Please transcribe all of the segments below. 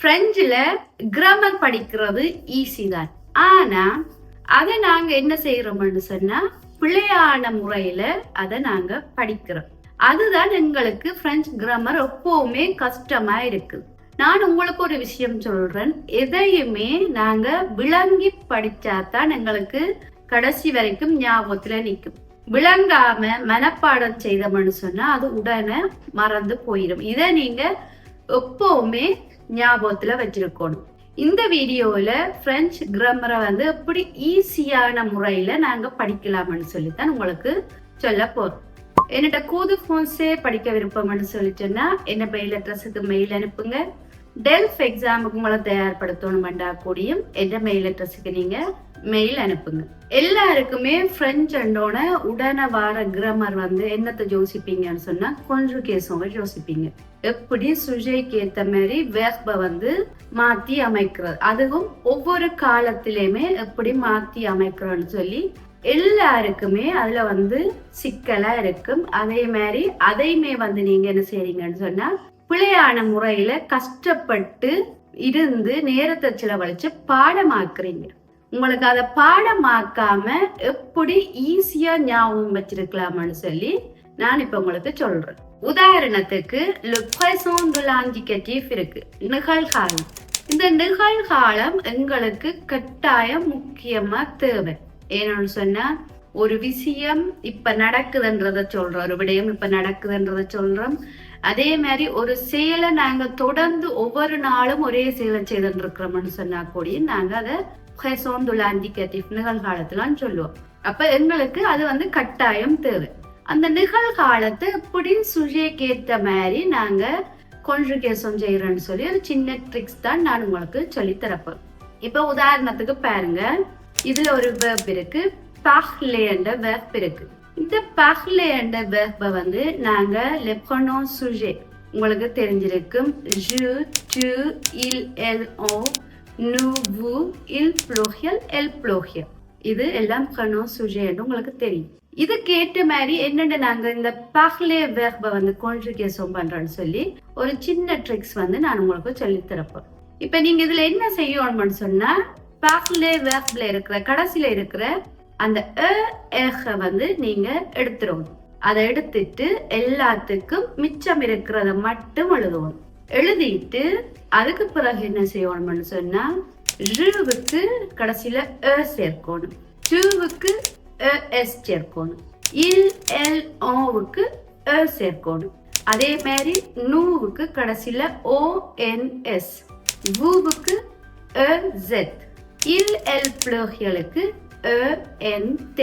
பிரெஞ்சுல grammar படிக்கிறது easy தான். ஆனா அதை நாங்க என்ன செய்யறோம்னு சொன்னா பிழையான முறையில அதை நாங்க படிக்கிறோம். அதுதான் எங்களுக்கு பிரெஞ்சு கிராமர் எப்பவுமே கஷ்டமா இருக்கு. நான் உங்களுக்கு ஒரு விஷயம் சொல்றேன், எதையுமே நாங்க விளங்கி படிச்சாதான் எங்களுக்கு கடைசி வரைக்கும் ஞாபகத்துல நிற்கும். விளங்காம மனப்பாடம் செய்தோம்னு சொன்னா அது உடனே மறந்து போயிடும். இதை நீங்க எப்பவுமே ஞாபகத்துல வச்சிருக்கணும். இந்த வீடியோல பிரெஞ்சு கிராமரை எப்படி ஈஸியான முறையில நாங்க படிக்கலாம்னு சொல்லித்தான் உங்களுக்கு சொல்ல போறோம். என்னோட கூது போன்ஸே படிக்க விருப்பம்னு சொல்லிட்டேன்னா என்ன மெயில் அட்ரஸுக்கு மெயில் அனுப்புங்க. டெல்ஃப் எக்ஸாமுக்கு உங்களை தயார்படுத்தணும்டா கூடியும் எந்த மெயில் அட்ரஸுக்கு நீங்க மெயில் அனுப்புங்க. எல்லாருக்குமே பிரெஞ்சோட உடனே வார கிராமர் என்னத்தை யோசிப்பீங்கன்னு சொன்னா கான்ஜுகேஷன் யோசிப்பீங்க. எப்படி சுஜைக்கு ஏத்த மாதிரி வேர்பை மாத்தி அமைக்கிறது, அதுவும் ஒவ்வொரு காலத்திலயுமே எப்படி மாத்தி அமைக்கிறோம்னு சொல்லி எல்லாருக்குமே அதுல சிக்கலா இருக்கும். அதே மாதிரி அதையுமே நீங்க என்ன செய்றீங்கன்னு சொன்னா பிழையான முறையில கஷ்டப்பட்டு இருந்து நேரத்தை செலவழிச்சு பாடமாக்குறீங்க. உங்களுக்கு அதை பாடமாக்காம எப்படி ஈஸியா ஞாபகம் வச்சிருக்கலாம்னு சொல்லி நான் இப்ப உங்களுக்கு சொல்றேன். உதாரணத்துக்கு le présent de l'indicatif இருக்கு, நிகழ்காலம். இந்த நிகழ்காலம் எங்களுக்கு கட்டாயம் முக்கியமா தேவை. ஏன்னு சொன்னா ஒரு விஷயம் இப்ப நடக்குதுன்றத சொல்றோம், ஒரு விடயம் இப்ப நடக்குதுன்றத சொல்றோம். அதே மாதிரி ஒரு செயலை நாங்க தொடர்ந்து ஒவ்வொரு நாளும் ஒரே செயலை செய்துட்டு இருக்கிறோம்னு சொன்னா கூட நாங்க அதை présent de l'indicatif நிகழ்காலத்துலான்னு சொல்லுவோம். அப்ப எங்களுக்கு அது கட்டாயம் தேவை. அந்த நிகழ்காலத்தை எப்படி சுஜைக்கு ஏத்த மாதிரி நாங்க கான்ஜுகேஷன் செய்யறோம்னு சொல்லி ஒரு சின்ன ட்ரிக்ஸ் தான் நான் உங்களுக்கு சொல்லி தரப்பேன். இப்ப உதாரணத்துக்கு பாருங்க, இதுல ஒரு வெர்ப் இருக்கு, parler என்ற வெர்ப் இருக்கு. இந்த parler என்ற வெர்பை நாங்க le pronom sujet உங்களுக்கு தெரிஞ்சிருக்கும். je, tu, il, elle, on, nous, vous, il pluriel, elle pluriel. இது எல்லாம் pronom sujet உங்களுக்கு தெரியும். இது கேட்ட மாதிரி என்னென்ன நாங்க இந்த parler வெர்பை கான்ஜுகேஷன் பண்றோம்னு சொல்லி ஒரு சின்ன ட்ரிக்ஸ் நான் உங்களுக்கு சொல்லி தரப்போம். இப்ப நீங்க இதுல என்ன செய்யணும்னு சொன்னா parler வெர்ப்ல இருக்கிற கடைசியில இருக்கிற அந்த நீங்க எடுத்துருவோம். அதை எடுத்துட்டு எல்லாத்துக்கும் மிச்சம் இருக்கிறத மட்டும் எழுதுவோம். எழுதிட்டு அதுக்கு பிறகு என்ன செய்யணும்னு சொன்னா ஜுவுக்கு கடைசியில சேர்க்கணும், டூவுக்கு எஸ் சேர்க்கணும், இல் எல் ஓவுக்கு சேர்க்கணும். அதே மாதிரி நூவுக்கு கடைசியில ONS, வூவுக்கு ஜெட், இல் எல் பிளூரியலுக்கு ENT.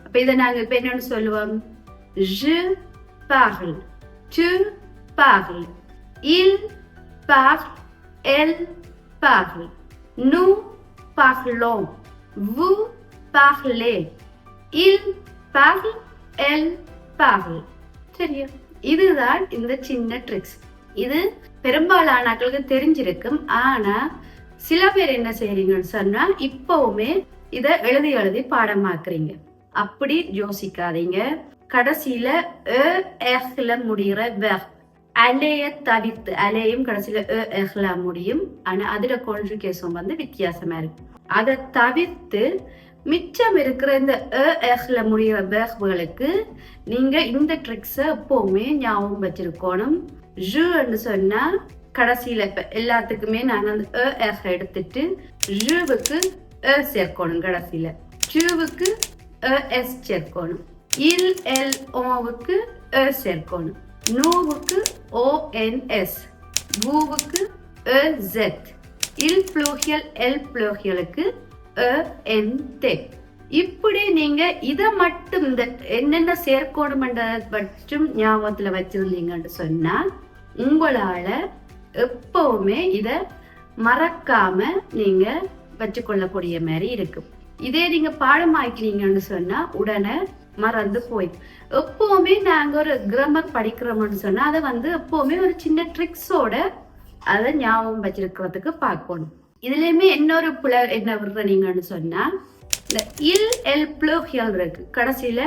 அப்ப இதை நாங்க இப்ப என்னன்னு சொல்லுவோம், je parle, tu parles, il parle, elle parle, nous parlons, vous parlez, il parle, elle parle. சரியா? இதுதான் இந்த சின்ன ட்ரிக்ஸ். இது பெரும்பாலானவர்களுக்கு தெரிஞ்சிருக்கும். ஆனா சில பேர் என்ன செய்றீங்கன்னு சொன்னா இப்பவுமே இத எழுதி எழுதி பாடமாக்குறீங்க. அப்படி யோசிக்காதீங்க. கடைசியில முடிகிற வெர்ப் அலைய தவிர்த்து, அலையும் கடைசியில முடியும். ஆனா அதுல கான்ஜுகேஷன் வித்தியாசமா இருக்கு. அதை தவிர்த்து மிச்சம் இருக்கிற இந்த முடிகிற வெர்புகளுக்கு நீங்க இந்த ட்ரிக்ஸ எப்பவுமே ஞாபகம் வச்சிருக்கணும். ஜூன்னு சொன்னா கடைசியில இப்ப எல்லாத்துக்குமே நாங்க அந்த எடுத்துட்டு ஜூவுக்கு சேர்க்கணும், கடைசியில டூவுக்கு எஸ் சேர்க்கணும், இல் எல் ஓவுக்கு சேர்க்கணும், நூவுக்கு ONS, வூவுக்கு ஜெட், இல் ப்ளூரியல் எல் ப்ளூரியலுக்கு ENT. இப்படி நீங்க இத மட்டும் இந்த என்னென்ன சேர்க்கணும்ன்றத மட்டும் ஞாபகத்துல வச்சிருந்தீங்கன்னு சொன்னா உங்களால எப்பவுமே இத மறக்காம நீங்க வச்சுக்கொள்ளக்கூடிய மாதிரி இருக்கும். இதே நீங்க பாடமாக்கிறீங்கன்னு சொன்னா உடனே மறந்து போய். எப்பவுமே நாங்க ஒரு கிராமர் படிக்கிறோம்னு சொன்னா அதை எப்பவுமே ஒரு சின்ன ட்ரிக்ஸோட அதை ஞாபகம் வச்சிருக்கிறதுக்கு பார்க்கணும். இதுலயுமே இன்னொரு புலர் என்ன விடுறீங்கன்னு சொன்னா இந்த இல் எல் ப்ளூரியல் இருக்கு, கடைசியில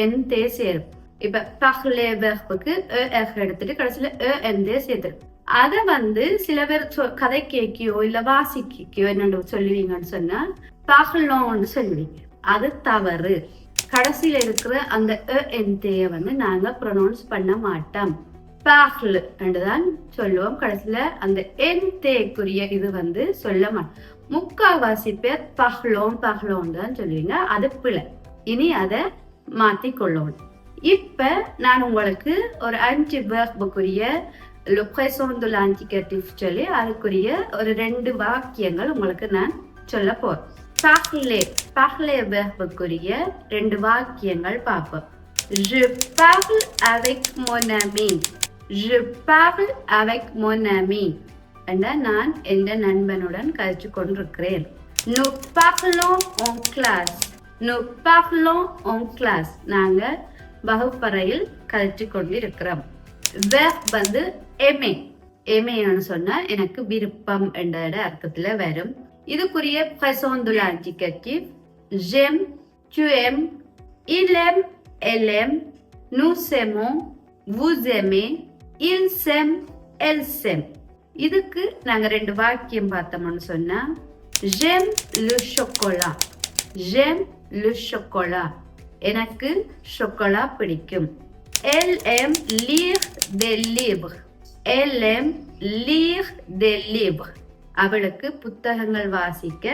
ENT சேரும். இப்ப parler வெர்புக்கு எடுத்துட்டு கடைசியில ENT சேர்த்து அத வந்து சில பேர் கதை கேக்கியோ இல்ல வாசிக்கையோ என்னன்னு சொல்லுவீங்கன்னு சொன்னா பஹ்லோன்னு சொல்லுவீங்க. அது தவறு. கடைசியில இருக்கிற அந்த என்தேய வந்து நாங்க ப்ரொனவுன்ஸ் பண்ண மாட்டோம். பாஹ்ல் என்றுதான் சொல்லுவோம். கடைசியில அந்த என்தேக்குரிய இது வந்து சொல்ல மாட்டோம். முக்கால்வாசி பேர் பஹ்லோன் பஹ்லோன் தான் சொல்லுவீங்க. அது பிழை. இனி அதை மாத்தி கொள்ளணும். இப்ப நான் உங்களுக்கு ஒரு அஞ்சு வேர்புக்குரிய le présent de l'indicatif சொல்லி அதுக்குரிய ஒரு 2 வாக்கியங்கள் உங்களுக்கு நான் சொல்ல போறேன். parler வேர்புக்குரிய 2 வாக்கியங்கள் பார்ப்போம். Je parle avec mon ami. Je parle avec mon ami. நான் எந்த நண்பனுடன் கழிச்சு கொண்டிருக்கிறேன். Nous parlons en classe. Nous parlons en classe. நாங்க வகுப்பறையில் கழிச்சு கொண்டிருக்கிறோம். verb வந்து aimer. aimerன்னு சொன்னா எனக்கு விருப்பம் என்ற அர்த்தத்துல வரும். இதுக்குரிய présent de l'indicatif j'aime, tu aimes, il aime, elle aime, nous aimons, vous aimez, ils s'aiment, elles s'aiment. இதுக்கு நாங்க 2 வாக்கியம் பார்த்தோம்னு சொன்னா j'aime le chocolat. j'aime le chocolat. எனக்கு chocolat பிடிக்கும். Elle aime lire des livres. Elle aime lire des livres. அவளுக்கு புத்தகங்கள் வாசிக்க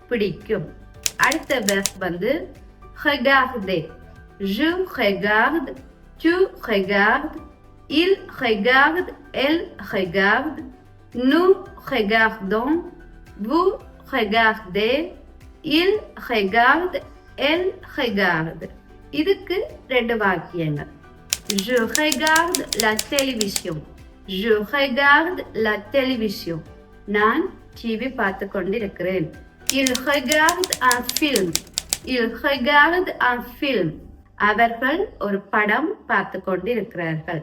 பிடிக்கும். அடுத்த verb வந்து regarder. Je regarde, tu regardes, il regarde, elle regarde, nous regardons, vous regardez, il regarde, elle regarde. இதுக்கு 2 வாக்கியங்கள். Je regarde la télévision. Je regarde la télévision. நான் TV பார்த்து கொண்டிருக்கிறேன். Il regarde un film. Il regarde un film. அவர்கள் ஒரு படம் பார்த்து கொண்டிருக்கிறார்கள்.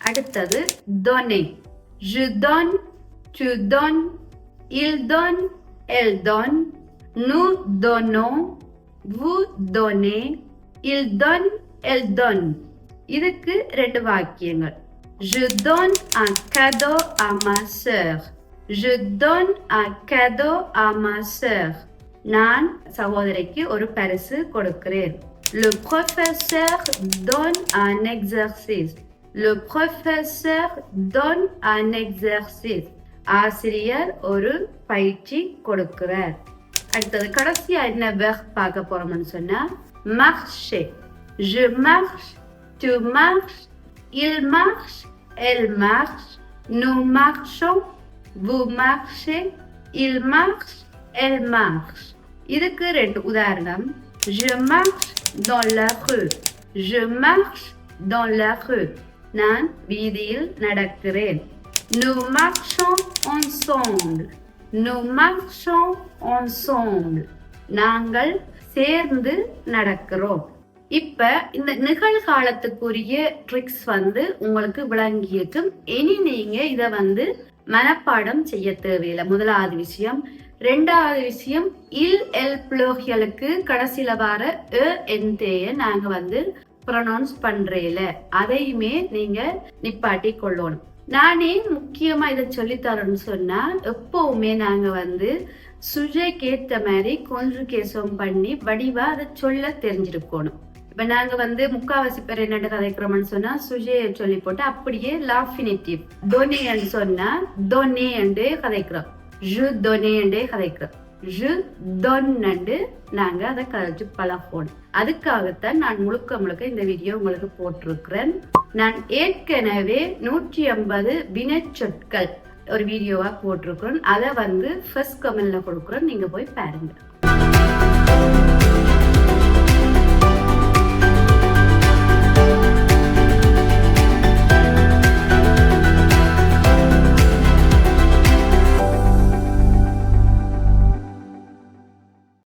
அடுத்தது donner. Je donne, tu donnes, il donne, elle donne, nous donnons, vous donnez, il donne, elle donne. இதுக்கு 2 வாக்கியங்கள். Je donne un cadeau à ma sœur. Je donne un cadeau à ma sœur. நான் சகோதரிக்கு ஒரு பரிசு கொடுக்கிறேன். Le professeur donne un exercice. Le professeur donne un exercice. ஆசிரியர் ஒரு பயிற்சி கொடுக்கிறார். அடுத்தது கடைசியா என்ன verb பார்க்க போறோம்னு சொன்னா marcher. Je marche, tu marches, il marche, elle marche, nous marchons, vous marchez, il marche, elle marche. இதுக்கு 2 உதாரணம். Je marche dans la rue. Je marche dans la rue. நான் வீதியில் நடக்கிறேன். Nous marchons ensemble. Nous marchons ensemble. நாங்கள் சேர்ந்து நடக்கிறோம். இப்ப இந்த நிகழ்காலத்துக்குரிய ட்ரிக்ஸ் வந்து உங்களுக்கு விளங்கியிருக்கும். இனி நீங்க இத வந்து மனப்பாடம் செய்ய தேவையில்லை. முதலாவது விஷயம். 2வது விஷயம், இல் எல் ப்ளூரலுக்கு கடைசியில வர என்தேய நாங்க வந்து ப்ரொனவுன்ஸ் பண்றேல, அதையுமே நீங்க நிப்பாட்டி கொள்ளணும். நானே முக்கியமா இதை சொல்லித்தரேன்னு சொன்னா, எப்பவுமே நாங்க வந்து சுஜைக்கு ஏத்த மாதிரி கான்ஜுகேஷன் பண்ணி வடிவா அதை சொல்ல தெரிஞ்சிருக்கணும். இப்ப நாங்க வந்து முக்காவாசி பேர் என்ன கதைக்கிறோம்னு சொன்னா சுஜையை சொல்லி போட்டு அப்படியே லாஃபினிட்டிவ் டொனேன்னு சொன்னா டொனே என்று கதைக்கிறோம். ஜு டொனே என்றே கதைக்கிறோம். ஜு டொன்னு நாங்க அதை கதைச்சு பழகணும். அதுக்காகத்தான் நான் முழுக்க இந்த வீடியோ உங்களுக்கு போட்டிருக்கிறேன். நான் ஏற்கனவே 150 வினைச்சொற்கள் ஒரு வீடியோவா போட்டிருக்கிறேன். அதை வந்து ஃபர்ஸ்ட் கமெண்ட்ல கொடுக்குறேன். நீங்க போய் பாருங்க.